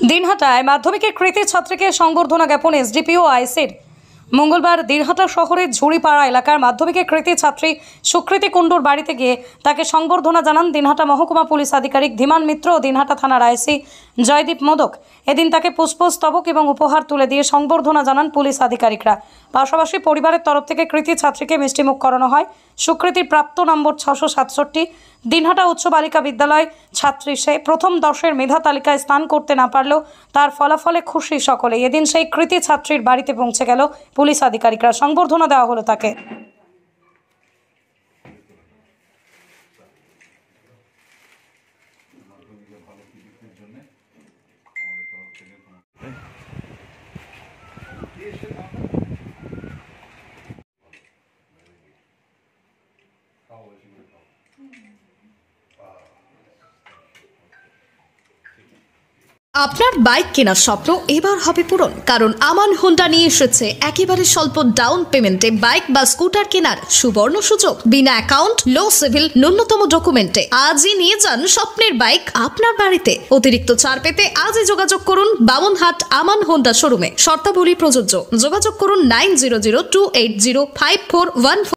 দিনহাটায় মাধ্যমিকের কৃতী ছাত্রীকে সংবর্ধনা জ্ঞাপন এসডিপিও আইসির। মঙ্গলবার দিনহাটা শহরের ঝুড়িপাড়া এলাকার মাধ্যমিকের কৃতী ছাত্রী সুকৃতি কুণ্ডুর বাড়িতে গিয়ে তাকে সংবর্ধনা জানান দিনহাটা মহকুমা পুলিশ আধিকারিক ধীমান মিত্র ও দিনহাটা থানার আইসি জয়দীপ মোদক। এদিন তাকে পুষ্পস্তবক এবং উপহার তুলে দিয়ে সংবর্ধনা জানান পুলিশ আধিকারিকরা। পাশাপাশি পরিবারের তরফ থেকে কৃতী ছাত্রীকে মিষ্টিমুখ করানো হয়। সুকৃতির প্রাপ্ত নম্বর 667। দিনহাটা উচ্চ বালিকা বিদ্যালয় ছাত্রী, সে প্রথম 10-এর মেধা তালিকায় স্থান করতে না পারলেও তার ফলাফলে খুশি সকলে। এদিন সেই কৃতী ছাত্রীর বাড়িতে পৌঁছে গেল পুলিশ আধিকারিকরা। সংবর্ধনা দেওয়া হলো তাকে। আপনার বাইক কেনার স্বপ্ন এবার হবে পূরণ, কারণ আমান হোন্ডা নিয়ে এসেছে একেবারে স্বল্প ডাউন পেমেন্টে বাইক বা স্কুটার কেনার সুবর্ণ সুযোগ। বিনা অ্যাকাউন্ট, লো সিভিল, ন্যূনতম ডকুমেন্টে আজই নিয়ে যান স্বপ্নের বাইক আপনার বাড়িতে। অতিরিক্ত ছাড় পেতে আজই যোগাযোগ করুন বামনহাট আমান হোন্ডা শোরুমে। শর্তাবলী প্রযোজ্য। যোগাযোগ করুন 9002805414।